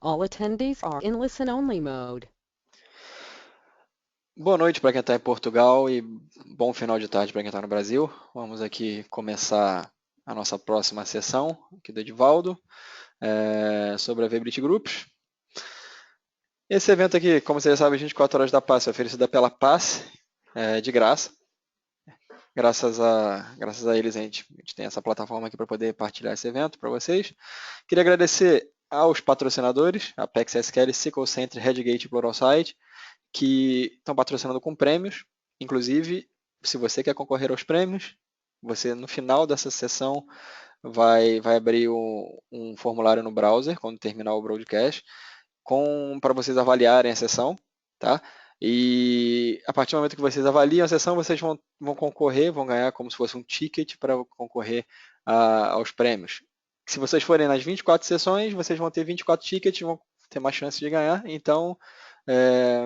All attendees are in listen-only mode. Boa noite para quem está em Portugal e bom final de tarde para quem está no Brasil. Vamos aqui começar a nossa próxima sessão aqui do Edivaldo, sobre a Webrit Groups. Esse evento aqui, como vocês sabem, 24 horas da Passe, é oferecido pela Passe, de graça. Graças a eles a gente tem essa plataforma aqui para poder partilhar esse evento para vocês. Queria agradecer aos patrocinadores, Apex SQL, SQL Center, Redgate e Pluralsight, que estão patrocinando com prêmios. Inclusive, se você quer concorrer aos prêmios, você no final dessa sessão vai abrir um formulário no browser, quando terminar o broadcast, para vocês avaliarem a sessão, tá? E a partir do momento que vocês avaliam a sessão, vocês vão concorrer, vão ganhar como se fosse um ticket para concorrer aos prêmios. Se vocês forem nas 24 sessões, vocês vão ter 24 tickets, vão ter mais chance de ganhar. Então, é,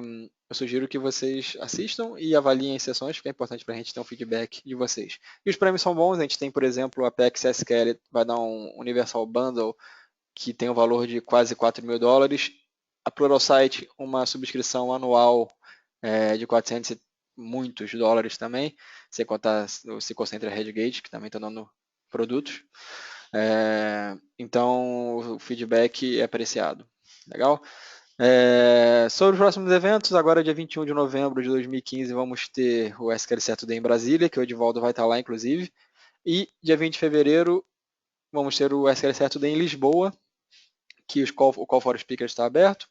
eu sugiro que vocês assistam e avaliem as sessões, que é importante para a gente ter um feedback de vocês. E os prêmios são bons, a gente tem, por exemplo, a Apex SQL vai dar um Universal Bundle que tem o valor de quase US$ 4.000. A Pluralsight, uma subscrição anual de 400 e muitos dólares também, sem contar o SQL Center Redgate, que também está dando produtos. Então, o feedback é apreciado. Legal? Sobre os próximos eventos, agora dia 21 de novembro de 2015 vamos ter o SQL Saturday em Brasília, que o Edivaldo vai estar lá, inclusive. E dia 20 de fevereiro vamos ter o SQL Saturday em Lisboa, que o Call for Speakers está aberto.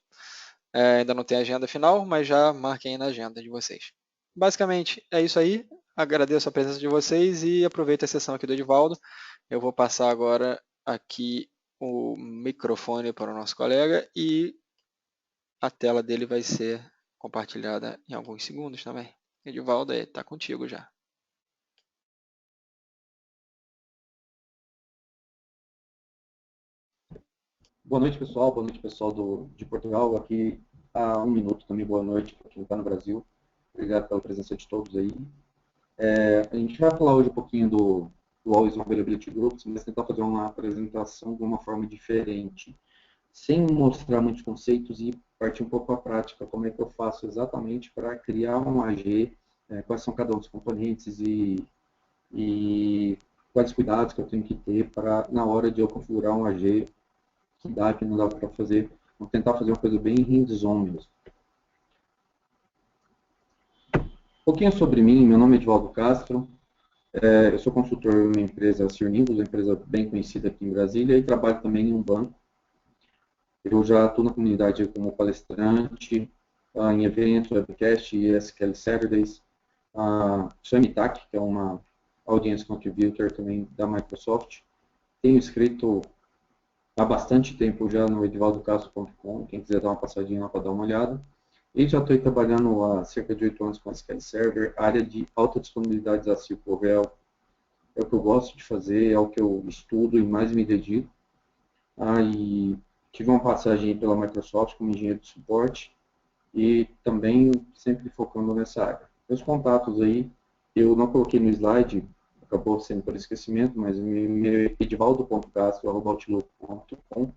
Ainda não tem agenda final, mas já marquem aí na agenda de vocês. Basicamente, é isso aí. Agradeço a presença de vocês e aproveito a sessão aqui do Edivaldo. Eu vou passar agora aqui o microfone para o nosso colega e a tela dele vai ser compartilhada em alguns segundos também. Edivaldo, está contigo já. Boa noite, pessoal. Boa noite, pessoal de Portugal. Aqui há um minuto também. Boa noite para quem está no Brasil. Obrigado pela presença de todos aí. A gente vai falar hoje um pouquinho do Always On Availability Groups, mas tentar fazer uma apresentação de uma forma diferente, sem mostrar muitos conceitos e partir um pouco para a prática. Como é que eu faço exatamente para criar um AG, quais são cada um dos componentes e quais cuidados que eu tenho que ter para, na hora de eu configurar um AG, que dá, que não dá para fazer. Vamos tentar fazer uma coisa bem hands-on mesmo. Um pouquinho sobre mim, meu nome é Edivaldo Castro, eu sou consultor em uma empresa, a Cirningos, uma empresa bem conhecida aqui em Brasília, e trabalho também em um banco. Eu já estou na comunidade como palestrante, em eventos, webcast e SQL Saturdays. Sou MTAC, que é uma Audience Contributor também da Microsoft. Tenho escrito há bastante tempo já no edivaldocastro.com, quem quiser dar uma passadinha lá para dar uma olhada. E já estou trabalhando há cerca de 8 anos com SQL Server, área de alta disponibilidade da SQL é o que eu gosto de fazer, é o que eu estudo e mais me dedico. E tive uma passagem pela Microsoft como engenheiro de suporte e também sempre focando nessa área. Meus contatos aí, eu não coloquei no slide, acabou sendo por esquecimento, mas meu edivaldo.castro@outlook.com,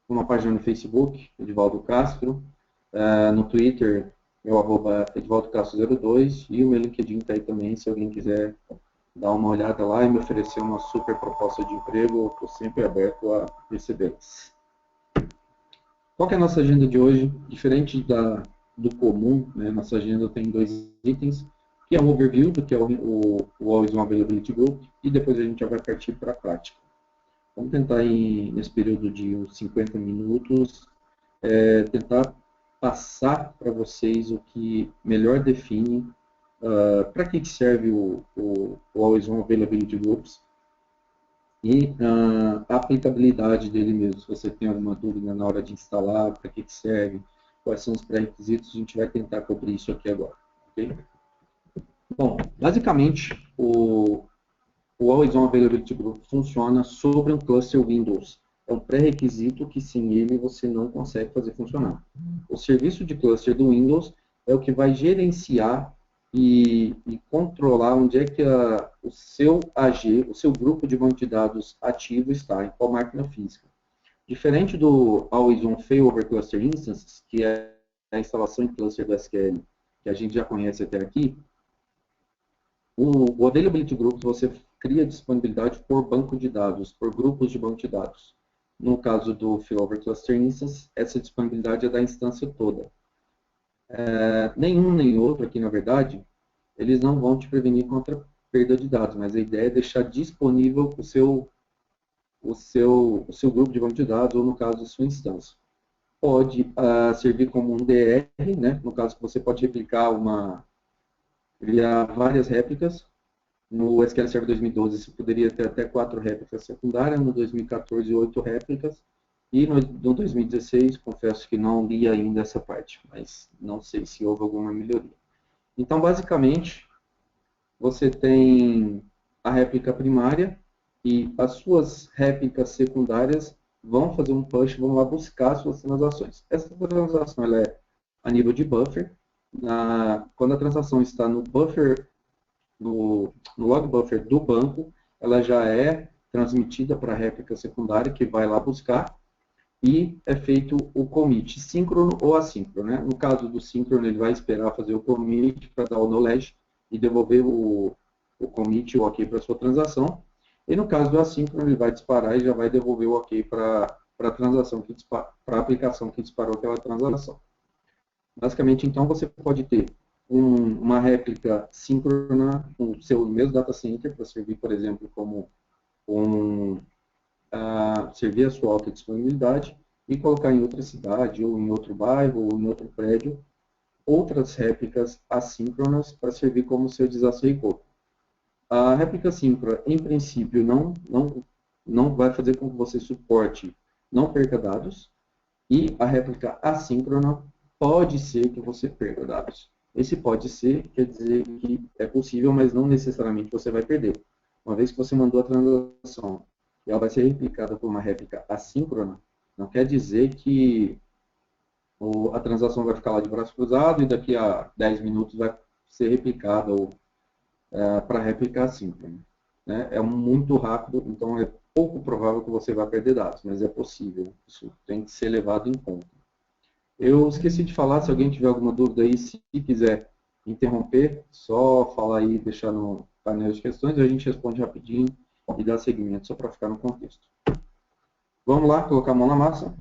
uma página no Facebook, Edivaldo Castro, no Twitter, meu arroba edvaldocastro02 e o meu LinkedIn está aí também, se alguém quiser dar uma olhada lá e me oferecer uma super proposta de emprego, eu estou sempre aberto a recebê-las. Qual que é a nossa agenda de hoje? Diferente do comum, né, nossa agenda tem 2 itens, que é um overview do que é o Always On Availability Group, e depois a gente já vai partir para a prática. Vamos tentar, nesse período de uns 50 minutos, tentar passar para vocês o que melhor define para que serve o Always On Availability Groups e a aplicabilidade dele mesmo. Se você tem alguma dúvida na hora de instalar, para que serve, quais são os pré-requisitos, a gente vai tentar cobrir isso aqui agora. Okay? Bom, basicamente, o Always On Availability Group funciona sobre um cluster Windows. É um pré-requisito que sem ele você não consegue fazer funcionar. O serviço de cluster do Windows é o que vai gerenciar e controlar onde é que o seu AG, o seu grupo de banco de dados ativo está, em qual máquina física. Diferente do Always On Failover Cluster Instances, que é a instalação em cluster do SQL, que a gente já conhece até aqui, o Availability Groups você cria disponibilidade por banco de dados, por grupos de banco de dados. No caso do Failover Cluster Instance, essa disponibilidade é da instância toda. Nenhum nem outro aqui, na verdade, eles não vão te prevenir contra perda de dados, mas a ideia é deixar disponível o seu grupo de banco de dados, ou no caso, a sua instância. Pode servir como um DR, né? No caso, você pode criar várias réplicas. No SQL Server 2012, você poderia ter até 4 réplicas secundárias, no 2014, 8 réplicas, e no 2016, confesso que não li ainda essa parte, mas não sei se houve alguma melhoria. Então, basicamente, você tem a réplica primária e as suas réplicas secundárias vão fazer um push, vão lá buscar suas transações. Essa transação ela é a nível de buffer. Quando a transação está no buffer, no log buffer do banco, ela já é transmitida para a réplica secundária, que vai lá buscar, e é feito o commit, síncrono ou assíncrono. Né? No caso do síncrono, ele vai esperar fazer o commit para dar o knowledge e devolver o commit, o ok para a sua transação. E no caso do assíncrono, ele vai disparar e já vai devolver o ok para a transação para a aplicação que disparou aquela transação. Basicamente, então, você pode ter uma réplica síncrona com o seu mesmo data center para servir, por exemplo, como servir a sua alta disponibilidade e colocar em outra cidade, ou em outro bairro, ou em outro prédio, outras réplicas assíncronas para servir como seu disaster recovery. A réplica síncrona, em princípio, não vai fazer com que você suporte, não perca dados, e a réplica assíncrona pode ser que você perca dados. Esse pode ser, quer dizer que é possível, mas não necessariamente você vai perder. Uma vez que você mandou a transação e ela vai ser replicada por uma réplica assíncrona, não quer dizer que a transação vai ficar lá de braço cruzado e daqui a 10 minutos vai ser replicada para réplica assíncrona. Né? É muito rápido, então é pouco provável que você vá perder dados, mas é possível. Isso tem que ser levado em conta. Eu esqueci de falar, se alguém tiver alguma dúvida aí, se quiser interromper, só falar aí, deixar no painel de questões, a gente responde rapidinho e dá seguimento, só para ficar no contexto. Vamos lá, colocar a mão na massa.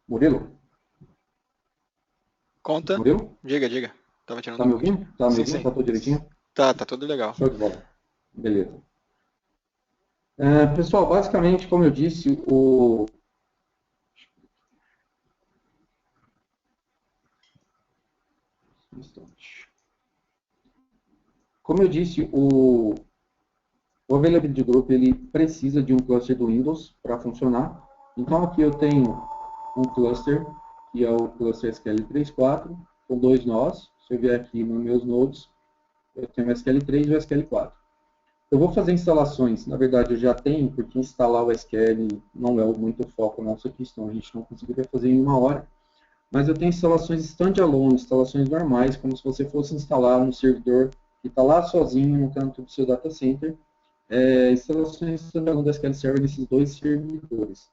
Murilo? Conta. Murilo? Diga. Tava tirando Tá me ouvindo? Tá me Sim, ouvindo? sim. Tá tudo direitinho? Tá tudo legal. Show de bola. Beleza. Pessoal, basicamente, como eu disse, o Availability Group ele precisa de um cluster do Windows para funcionar. Então, aqui eu tenho um cluster, que é o cluster SQL34, com 2 nós. Se eu vier aqui nos meus nodes, eu tenho o SQL3 e o SQL4. Eu vou fazer instalações, na verdade eu já tenho, porque instalar o SQL não é muito foco nosso aqui, senão a gente não conseguiria fazer em 1 hora. Mas eu tenho instalações standalone, instalações normais, como se você fosse instalar um servidor que está lá sozinho no canto do seu data center. Instalações standalone da SQL Server nesses 2 servidores.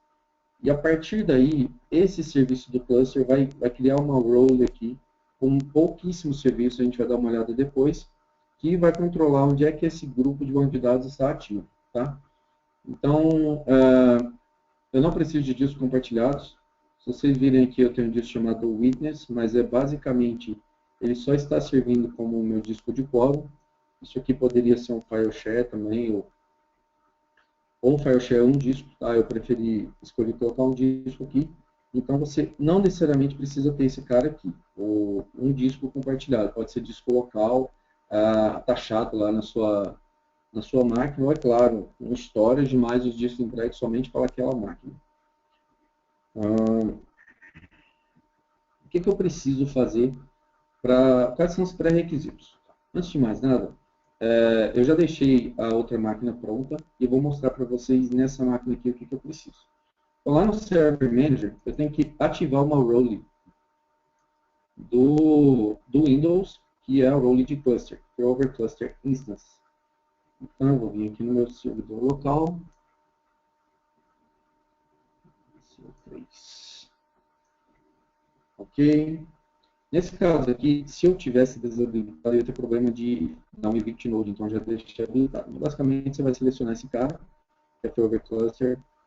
E a partir daí, esse serviço do cluster vai criar uma role aqui, com pouquíssimos serviços, a gente vai dar uma olhada depois, que vai controlar onde é que esse grupo de banco de dados está ativo. Tá? Então, eu não preciso de discos compartilhados. Se vocês virem aqui, eu tenho um disco chamado Witness, mas basicamente, ele só está servindo como o meu disco de colo. Isso aqui poderia ser um file share também, ou um file share um disco, tá? Eu preferi escolher colocar um disco aqui. Então, você não necessariamente precisa ter esse cara aqui, ou um disco compartilhado. Pode ser disco local, atachado lá na sua máquina, ou é claro, um storage mais os discos entregues somente para aquela máquina. O que eu preciso fazer? Quais são os pré-requisitos? Antes de mais nada, eu já deixei a outra máquina pronta e vou mostrar para vocês nessa máquina aqui o que eu preciso. Então, lá no Server Manager, eu tenho que ativar uma role do Windows, que é a role de cluster, que é o Over Cluster Instance. Então, eu vou vir aqui no meu servidor local. Ok. Nesse caso aqui, se eu tivesse desabilitado, eu ia ter problema de dar um evict node, então já deixei habilitado. Basicamente, você vai selecionar esse cara, que é o Over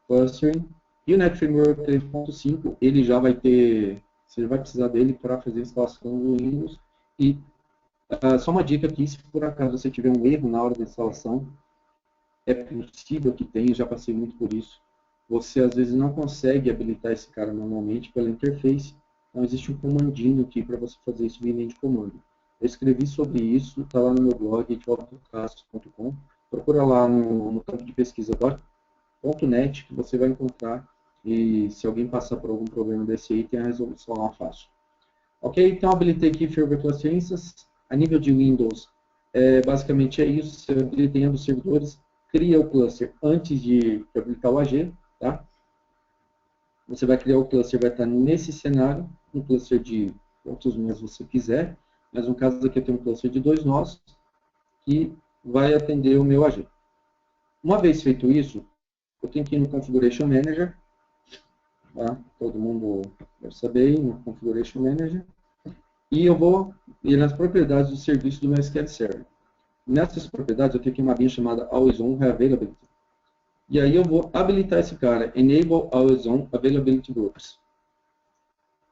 Clustering, e o Net Framework 3.5, ele já vai ter, você vai precisar dele para fazer a instalação do Windows. E só uma dica aqui, se por acaso você tiver um erro na hora da instalação, é possível que tenha, já passei muito por isso. Você às vezes não consegue habilitar esse cara manualmente pela interface, então existe um comandinho aqui para você fazer isso via linha de comando. Eu escrevi sobre isso, está lá no meu blog, edvaldocasos.com. Procura lá no campo de pesquisa .net que você vai encontrar, e se alguém passar por algum problema desse aí, tem a resolução lá fácil. Ok, então habilitei aqui Fervor Cluster Instance. A nível de Windows, basicamente é isso. Você habilita em ambos os servidores, cria o cluster antes de habilitar o AG. Tá? Você vai criar o cluster, vai estar nesse cenário, um cluster de quantos nós você quiser, mas no caso aqui eu tenho um cluster de 2 nós, que vai atender o meu AG. Uma vez feito isso, eu tenho que ir no Configuration Manager, tá? Todo mundo deve saber, no Configuration Manager, e eu vou ir nas propriedades do serviço do meu SQL Server. Nessas propriedades eu tenho aqui uma linha chamada Always On Availability. E aí eu vou habilitar esse cara, Enable Always On Availability Groups.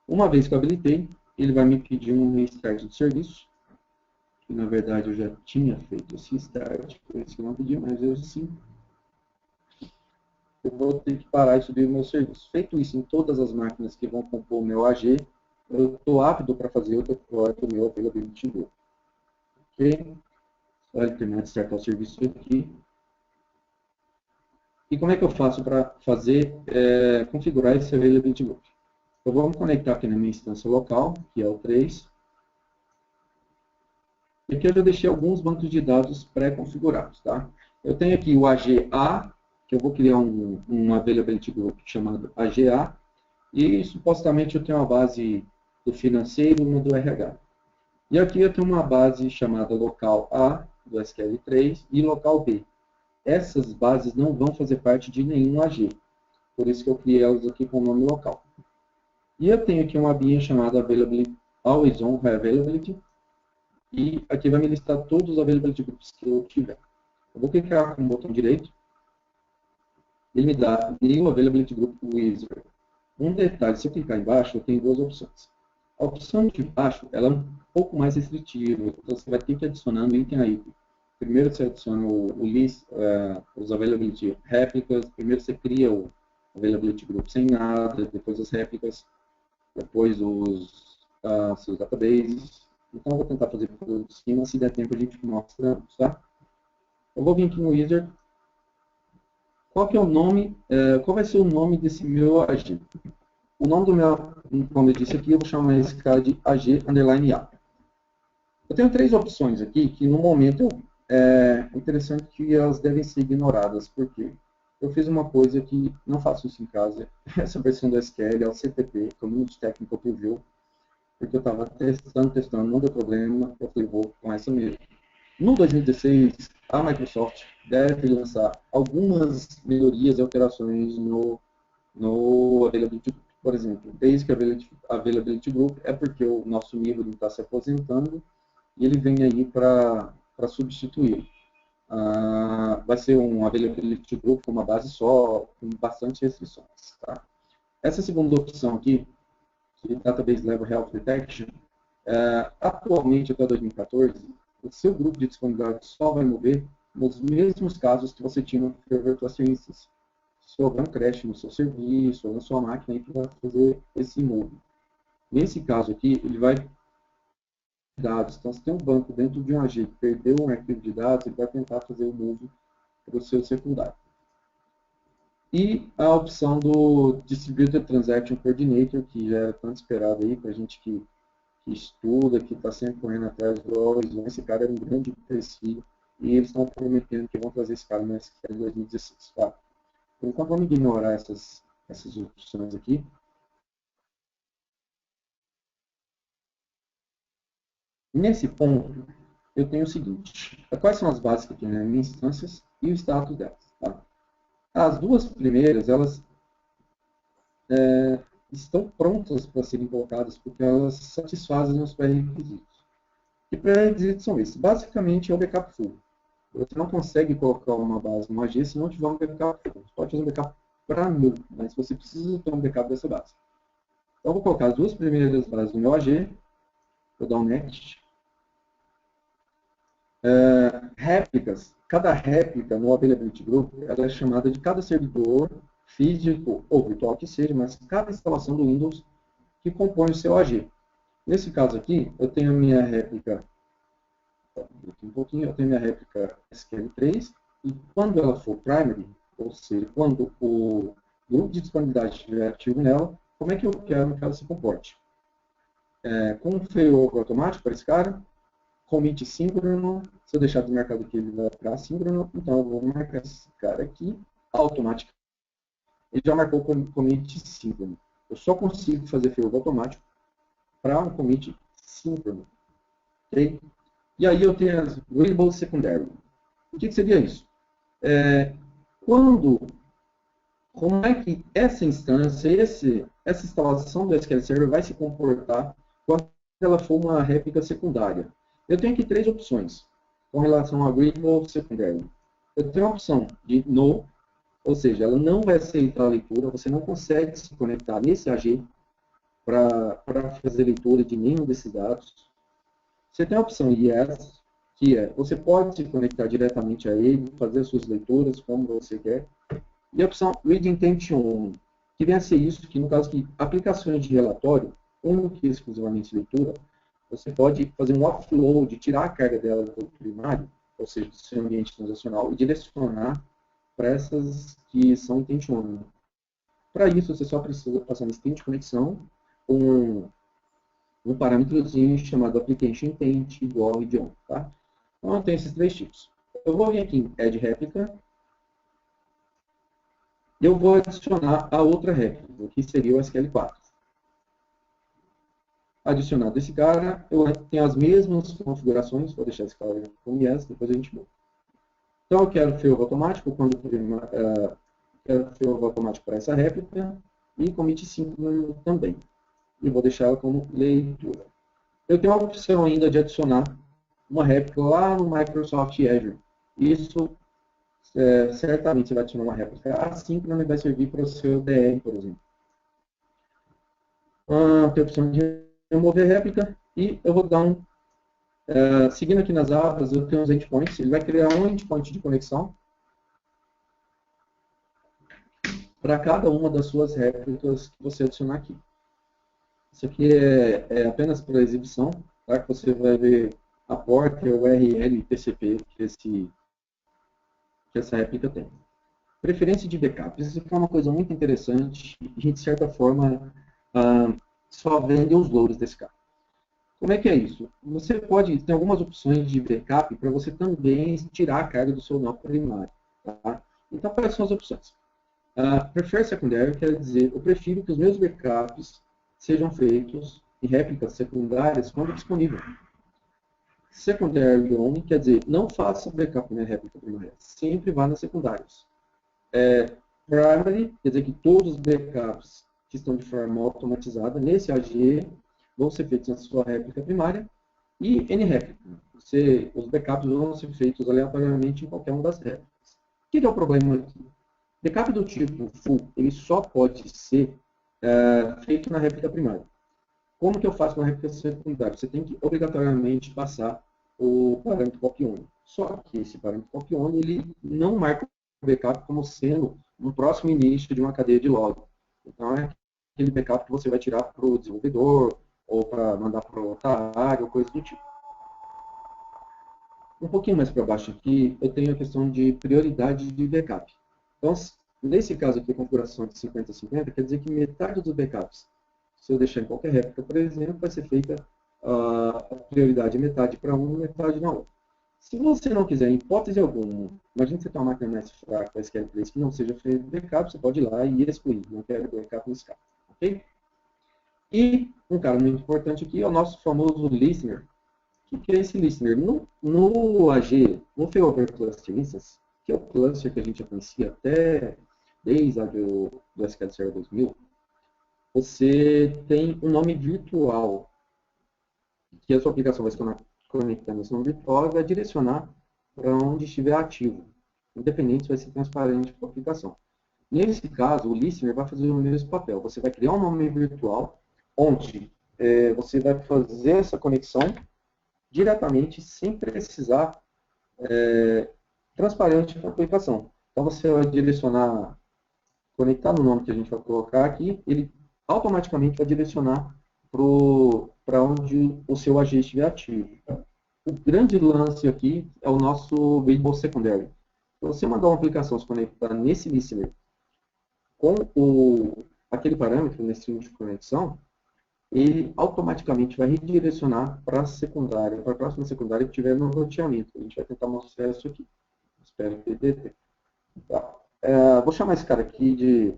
Uma vez que eu habilitei, ele vai me pedir um restart do serviço, que na verdade eu já tinha feito esse restart, por isso que eu não pedi, mas eu sim. Eu vou ter que parar e subir o meu serviço. Feito isso em todas as máquinas que vão compor o meu AG, eu estou apto para fazer o deploy do meu Availability Group. Ok? Só ele terminar de startar o serviço aqui. E como é que eu faço para configurar esse Availability Group? Eu vou me conectar aqui na minha instância local, que é o 3. E aqui eu já deixei alguns bancos de dados pré-configurados. Tá? Eu tenho aqui o AGA, que eu vou criar um Availability Group chamado AGA, e supostamente eu tenho uma base do financeiro e uma do RH. E aqui eu tenho uma base chamada local A, do SQL3, e local B. Essas bases não vão fazer parte de nenhum AG, por isso que eu criei elas aqui com o nome local. E eu tenho aqui uma abinha chamada Always On Availability, e aqui vai me listar todos os Availability Groups que eu tiver. Eu vou clicar com o botão direito, ele me dá New Availability Group Wizard. Um detalhe, se eu clicar embaixo, eu tenho duas opções. A opção de baixo ela é um pouco mais restritiva, então você vai ter que ir adicionando item a item. Primeiro você adiciona os Availability Réplicas, primeiro você cria o Availability Group sem nada, depois as réplicas, depois os seus databases. Então eu vou tentar fazer por cima, se der tempo a gente mostra, tá? Eu vou vir aqui no Wizard. Qual que é o nome, qual vai ser o nome desse meu AG? O nome do meu, como eu disse aqui, eu vou chamar esse cara de AG_A. Eu tenho três opções aqui, que no momento é interessante que elas devem ser ignoradas, porque eu fiz uma coisa que não faço isso em casa. Essa versão do SQL é o CTP, Community Technical Preview, porque eu estava testando, não deu problema, eu falei, vou com essa mesmo. No 2016, a Microsoft deve lançar algumas melhorias e alterações no Availability Group. Por exemplo, Basic Availability Group é porque o nosso nível está se aposentando e ele vem aí para substituir. Vai ser um Availability Group com uma base só, com bastante restrições. Tá? Essa segunda opção aqui, que é Database Level Health Detection, atualmente até 2014, o seu grupo de disponibilidade só vai mover nos mesmos casos que você tinha no Fervor Cluster Instance. Se houver um crash no seu serviço ou na sua máquina, aí vai fazer esse move. Nesse caso aqui, ele vai dados. Então, se tem um banco dentro de um AG que perdeu um arquivo de dados, ele vai tentar fazer o move para o seu secundário. E a opção do Distributed Transaction Coordinator, que já é tanto esperado aí para a gente que estuda, que está sempre correndo atrás do Horizon. Esse cara é um grande perfil e eles estão prometendo que vão trazer esse cara no SQL em 2016. Tá? Então, vamos ignorar essas essas opções aqui. Nesse ponto, eu tenho o seguinte, quais são as bases que eu tenho nas minhas instâncias e o status delas. Tá? As duas primeiras, elas estão prontas para serem colocadas porque elas satisfazem os pré-requisitos. Que pré-requisitos são esses? Basicamente é o backup full. Você não consegue colocar uma base no AG se não tiver um backup full. Você pode fazer um backup para null, mas você precisa ter um backup dessa base. Então, eu vou colocar as duas primeiras bases do meu AG, vou dar um next. Réplicas. Cada réplica no Availability Group ela é chamada de cada servidor físico ou virtual que seja, mas cada instalação do Windows que compõe o seu AG. Nesse caso aqui, eu tenho a minha réplica, eu tenho a minha réplica SQL3 e quando ela for primary, ou seja, quando o grupo de disponibilidade estiver ativo nela, como é que eu quero que ela se comporte? Com um failover automático para esse cara, commit síncrono, se eu deixar desmarcado aqui, ele vai para assíncrono, então eu vou marcar esse cara aqui, automático. Ele já marcou o commit síncrono. Eu só consigo fazer failover automático para um commit síncrono. Okay? E aí eu tenho as readable secondary. O que seria isso? Como é que essa instância, essa instalação do SQL Server vai se comportar quando ela for uma réplica secundária? Eu tenho aqui três opções com relação a readable secondary. Eu tenho a opção de no, ou seja, ela não vai aceitar a leitura, você não consegue se conectar nesse AG para fazer leitura de nenhum desses dados. Você tem a opção yes, que é, você pode se conectar diretamente a ele, fazer suas leituras como você quer. E a opção Read Intention, que vem a ser isso, que no caso de aplicações de relatório, único e exclusivamente leitura, você pode fazer um offload, tirar a carga dela do primário, ou seja, do seu ambiente transacional, e direcionar para essas que são intention. Para isso, você só precisa passar um state de conexão com um parâmetrozinho chamado application intent igual idioma. Tá? Então, eu tenho esses três tipos. Eu vou vir aqui em Add Réplica, e eu vou adicionar a outra réplica, que seria o SQL4. Adicionado esse cara, eu tenho as mesmas configurações, vou deixar esse cara como yes, depois a gente muda. Então eu quero failover automático, quero failover automático para essa réplica, e commit síncrono também. E vou deixar ela como leitura. Eu tenho a opção ainda de adicionar uma réplica lá no Microsoft Azure. Isso certamente você vai adicionar uma réplica assíncrona e vai servir para o seu DR, por exemplo. Tem a opção de remover réplica e eu vou dar seguindo aqui nas abas, eu tenho os endpoints, ele vai criar um endpoint de conexão para cada uma das suas réplicas que você adicionar aqui. Isso aqui é apenas para exibição, tá? Que você vai ver a porta e o URL TCP que essa réplica tem. Preferência de backup. Isso aqui é uma coisa muito interessante e, de certa forma, só vende os louros desse cara. Como é que é isso? Você pode ter algumas opções de backup para você também tirar a carga do seu nó primário. Tá? Então, quais são as opções? Prefer secondary quer dizer, eu prefiro que os meus backups sejam feitos em réplicas secundárias quando disponível. Secondary only quer dizer, não faça backup na réplica primária, sempre vá nas secundárias. Primary quer dizer que todos os backups que estão de forma automatizada nesse AG vão ser feitos na sua réplica primária. E NRéplica, os backups vão ser feitos aleatoriamente em qualquer uma das réplicas. O que é o problema aqui? Backup do tipo full, ele só pode ser feito na réplica primária. Como que eu faço na réplica secundária? Você tem que obrigatoriamente passar o parâmetro copy-on. Só que esse parâmetro copy-on, ele não marca o backup como sendo um próximo início de uma cadeia de log. Então, é aquele backup que você vai tirar para o desenvolvedor, ou para mandar para outra área, ou coisa do tipo. Um pouquinho mais para baixo aqui, eu tenho a questão de prioridade de backup. Então, nesse caso aqui, a configuração de 50-50, quer dizer que metade dos backups, se eu deixar em qualquer réplica, por exemplo, vai ser feita a prioridade metade para uma e metade na outra. Se você não quiser, em hipótese alguma, imagine que você tem uma máquina mais fraca, o SQL 3, que não seja feito backup, você pode ir lá e excluir. Não quero backup nesse caso. Ok? E um cara muito importante aqui é o nosso famoso listener. O que é esse listener? No AG, no Failover Cluster Instance, que é o cluster que a gente já conhecia até desde a do SQL Server 2000, você tem um nome virtual, que a sua aplicação vai se conectar nesse nome virtual e vai direcionar para onde estiver ativo, independente se vai ser transparente para a aplicação. Nesse caso, o listener vai fazer o mesmo papel. Você vai criar um nome virtual, onde você vai fazer essa conexão diretamente, sem precisar transparente para a aplicação. Então, você vai direcionar, conectar no nome que a gente vai colocar aqui, ele automaticamente vai direcionar para onde o seu AG estiver ativo. O grande lance aqui é o nosso variable secondary. Se você mandar uma aplicação se conectar nesse listener com aquele parâmetro, nesse string de conexão, ele automaticamente vai redirecionar para a secundária, para a próxima secundária que tiver no roteamento. A gente vai tentar mostrar isso aqui. Espero que dê tempo. Tá. Vou chamar esse cara aqui de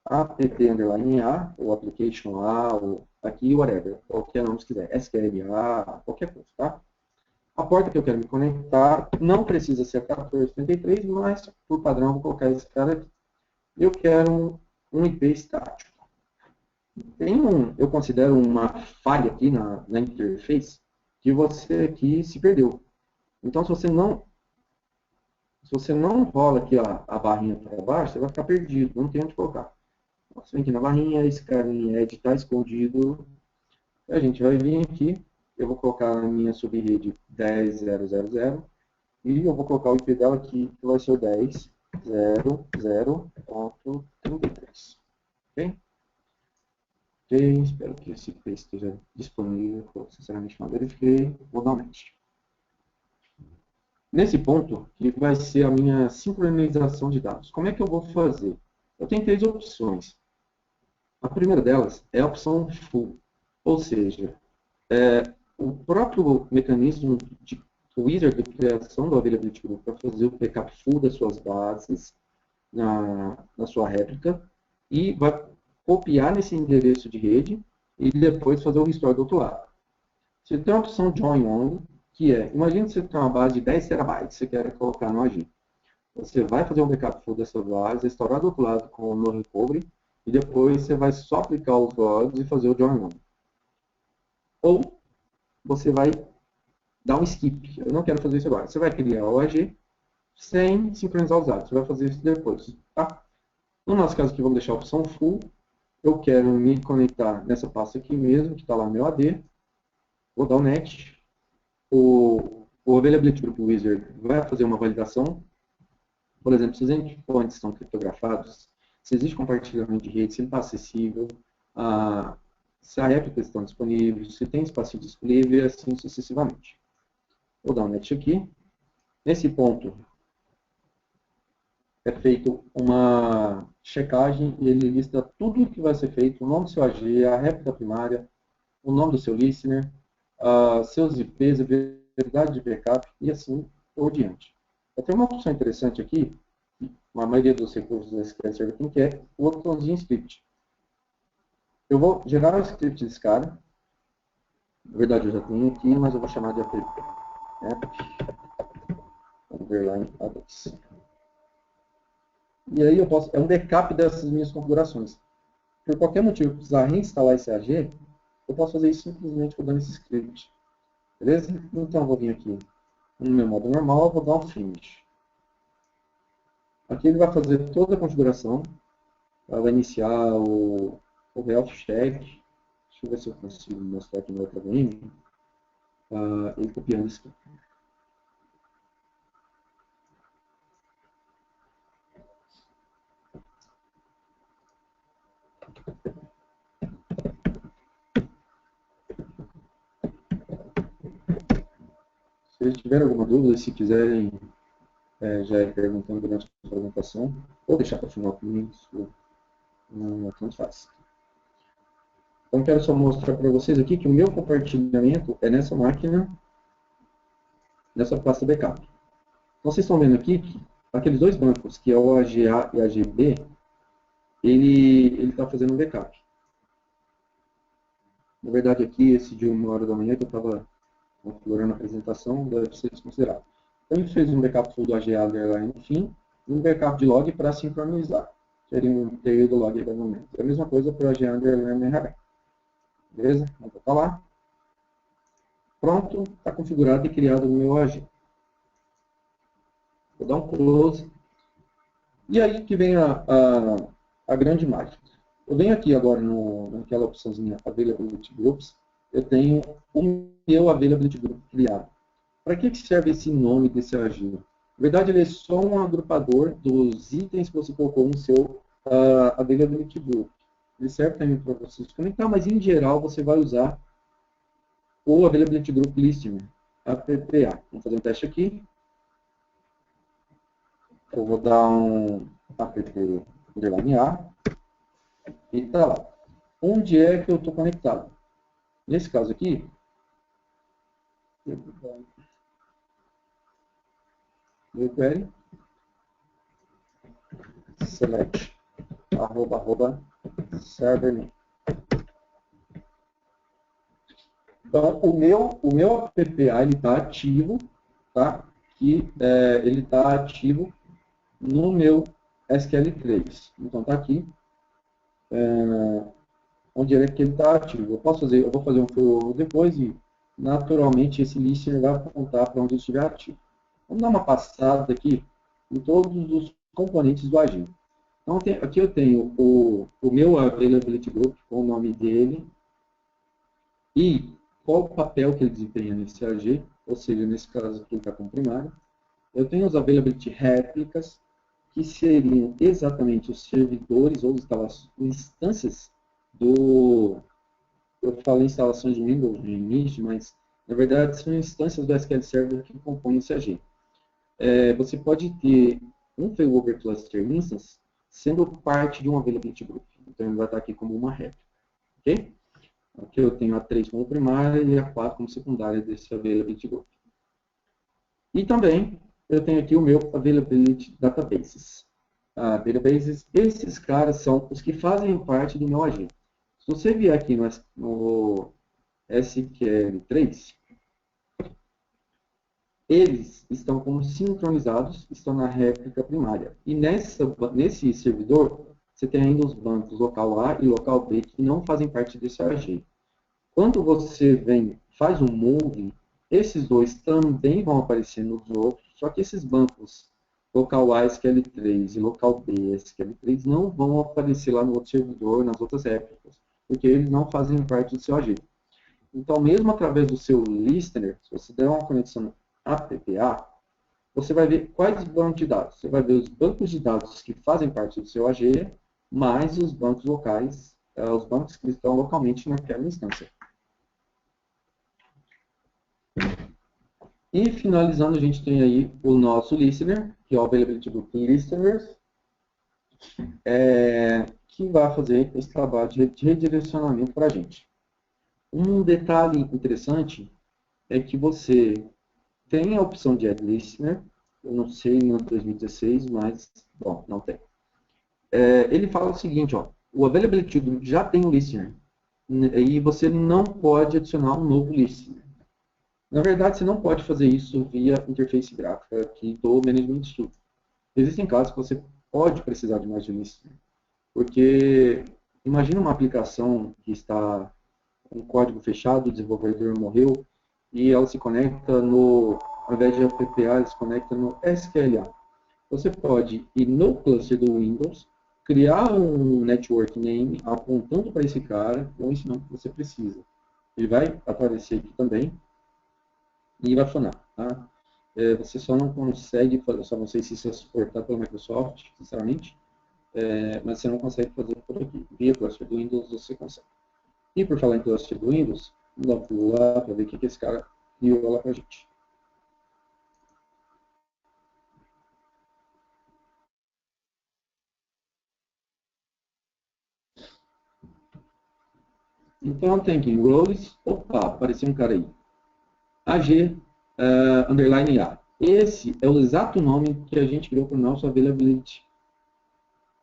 app_a, ou application a, ou aqui, whatever, qualquer nome que quiser, SQLA, qualquer coisa, tá? A porta que eu quero me conectar não precisa ser a 1433, mas por padrão eu vou colocar esse cara aqui. Eu quero um IP estático. Eu considero uma falha aqui na interface que você aqui se perdeu. Então, se você não rola aqui a barrinha para baixo, você vai ficar perdido, não tem onde colocar. Você vem aqui na barrinha, esse carinha está escondido. A gente vai vir aqui, eu vou colocar a minha subrede 10.0.0.0 e eu vou colocar o IP dela aqui, que vai ser o 10.0.0.33. Ok? Espero que esse IP esteja disponível. Sinceramente não verifiquei. Vou dar um match. Nesse ponto, que vai ser a minha sincronização de dados. Como é que eu vou fazer? Eu tenho 3 opções. A primeira delas é a opção full. Ou seja, o próprio mecanismo do wizard de criação do Availability Group para fazer o backup full das suas bases na sua réplica e vai copiar nesse endereço de rede e depois fazer o restore do outro lado. Você tem a opção join only, que imagine que você tem uma base de 10 terabytes, você quer colocar no AG. Você vai fazer um backup full dessa base, restaurar do outro lado com o no recovery, e depois você vai só aplicar os logs e fazer o join only. Ou você vai dar um skip. Eu não quero fazer isso agora. Você vai criar o AG sem sincronizar os dados. Você vai fazer isso depois. Tá? No nosso caso aqui, vamos deixar a opção full. Eu quero me conectar nessa pasta aqui mesmo, que está lá no meu AD. Vou dar o net. O Availability Group Wizard vai fazer uma validação. Por exemplo, se os endpoints estão criptografados, se existe compartilhamento de rede, se ele está acessível, se a réplica estão disponíveis, se tem espaço disponível e assim sucessivamente. Vou dar um net aqui. Nesse ponto, é feito uma checagem e ele lista tudo o que vai ser feito, o nome do seu AG, a réplica primária, o nome do seu listener, seus IPs, a velocidade de backup e assim por diante. Eu tenho uma opção interessante aqui, a maioria dos recursos do SQL Server tem, que é o botãozinho script. Eu vou gerar o script desse cara. Na verdade, eu já tenho aqui, mas eu vou chamar de app. Underline A2. E aí eu posso, é um backup dessas minhas configurações. Por qualquer motivo eu precisar reinstalar esse AG, eu posso fazer isso simplesmente rodando esse script. Beleza? Então eu vou vir aqui no meu modo normal, vou dar um finish. Aqui ele vai fazer toda a configuração. Vai iniciar o health check. Deixa eu ver se eu consigo mostrar aqui no outro game. Ele copiando isso. Se eles tiverem alguma dúvida, se quiserem já ir perguntando durante a apresentação, ou deixar para o final comigo, isso não é tanto fácil. Então, quero só mostrar para vocês aqui que o meu compartilhamento é nessa máquina nessa pasta backup. Então, vocês estão vendo aqui que aqueles dois bancos, que é o AGA e AGB, ele está fazendo um backup. Na verdade, aqui, esse de 1h da manhã, que eu estava configurando a apresentação, deve ser desconsiderado. Então, ele fez um backup full do AGA underline no fim, e um backup de log para sincronizar. Seria um tail do log no momento. É a mesma coisa para o AGA underline RH. Beleza? Vamos voltar lá. Pronto, está configurado e criado o meu AG. Vou dar um close. E aí que vem a grande mágica. Eu venho aqui agora naquela opçãozinha Availability Groups, eu tenho o meu Availability Group criado. Para que serve esse nome desse AG? Na verdade, ele é só um agrupador dos itens que você colocou no seu Availability Group. Ele serve também para você se conectar, mas em geral você vai usar o Availability Group Listener, APPA. Vamos fazer um teste aqui. Eu vou dar um app underline A e está lá. Onde é que eu estou conectado? Nesse caso aqui, meu query select server. Então, o meu APPA está ativo, tá? Ele está ativo no meu SQL3. Então, está aqui, onde é que ele está ativo. Eu vou fazer um for depois e, naturalmente, esse listener vai apontar para onde ele estiver ativo. Vamos dar uma passada aqui em todos os componentes do agente. Então, aqui eu tenho o meu Availability Group, com o nome dele, e qual o papel que ele desempenha nesse AG, ou seja, nesse caso aqui ele está como primário. Eu tenho os Availability Réplicas, que seriam exatamente os servidores ou instâncias do... Eu falei instalações de Windows no início, mas na verdade são instâncias do SQL Server que compõem esse AG. Você pode ter um Failover Cluster Instance sendo parte de um Availability Group. Então ele vai estar aqui como uma réplica. Ok? Aqui eu tenho a 3 como primária e a 4 como secundária desse Availability Group. E também eu tenho aqui o meu Availability Databases. Databases, esses caras são os que fazem parte do meu AG. Se você vier aqui no SQL3, eles estão como sincronizados, estão na réplica primária. E nesse servidor, você tem ainda os bancos local A e local B que não fazem parte desse AG. Quando você faz um move, esses dois também vão aparecer nos outros, só que esses bancos local A SQL3 e local B SQL3 não vão aparecer lá no outro servidor, nas outras réplicas, porque eles não fazem parte do seu AG. Então, mesmo através do seu listener, se você der uma conexão APPA, você vai ver quais bancos de dados. Você vai ver os bancos de dados que fazem parte do seu AG, mais os bancos locais, os bancos que estão localmente naquela instância. E finalizando, a gente tem aí o nosso listener, que é o Availability Group Listeners, que vai fazer esse trabalho de redirecionamento para a gente. Um detalhe interessante é que você tem a opção de Add Listener, eu não sei no 2016, mas, bom, não tem. Ele fala o seguinte, ó, o Availability Group já tem um Listener, e você não pode adicionar um novo Listener. Na verdade, você não pode fazer isso via interface gráfica aqui do Management Studio. Existem casos que você pode precisar de mais de um listener, porque imagina uma aplicação que está com código fechado, o desenvolvedor morreu, e ela se conecta ao invés de APPA, ela se conecta no SQLA. Você pode ir no cluster do Windows, criar um network name apontando para esse cara, com esse nome que você precisa. Ele vai aparecer aqui também, e vai funcionar. Tá? Você só não consegue fazer, só não sei se isso é suportado pela Microsoft, sinceramente, mas você não consegue fazer por aqui. Via cluster do Windows você consegue. E por falar em cluster do Windows, vamos dar um pulo lá para ver o que esse cara criou lá para a gente. Então tem aqui em Roles, opa, apareceu um cara aí. AG underline A. Esse é o exato nome que a gente criou para o nosso Availability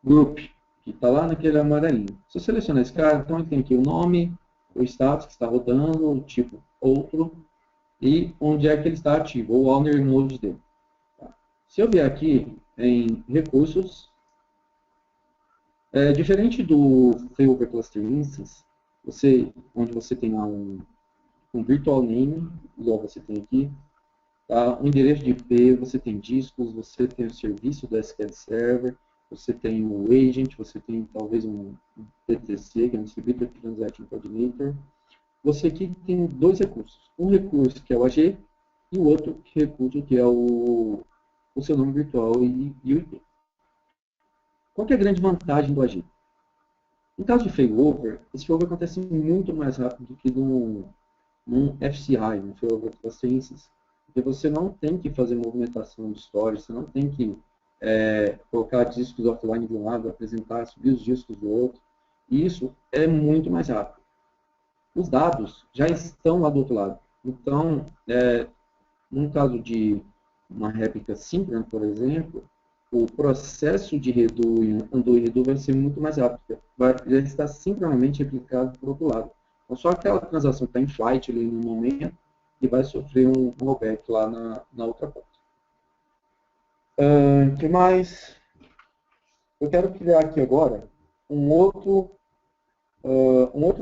Group, que está lá naquele amarelinho. Se eu selecionar esse cara, então ele tem aqui o nome, o status que está rodando, o tipo outro, e onde é que ele está ativo, ou o owner node dele. Tá? Se eu vier aqui em recursos, diferente do Failover Cluster Instance, onde você tem lá um virtual name, igual você tem aqui, tá? Um endereço de IP, você tem discos, você tem o serviço do SQL Server, você tem o agent, você tem talvez um DTC, que é um Distributed Transaction Coordinator. Você aqui tem dois recursos. Um recurso que é o AG e o outro recurso que é o seu nome virtual e o IP. Qual que é a grande vantagem do AG? No caso de failover, esse failover acontece muito mais rápido do que num FCI, no Failover Cluster Instance, porque você não tem que fazer movimentação de storage, você não tem que colocar discos offline de um lado, apresentar, subir os discos do outro. E isso é muito mais rápido. Os dados já estão lá do outro lado. Então, no caso de uma réplica síncrona, por exemplo, o processo de redo e undo e redo vai ser muito mais rápido. Já está sincronamente replicado por outro lado. Então, só aquela transação que está em flight ali no momento e vai sofrer um rollback lá na outra ponta. O que mais? Eu quero criar aqui agora um outro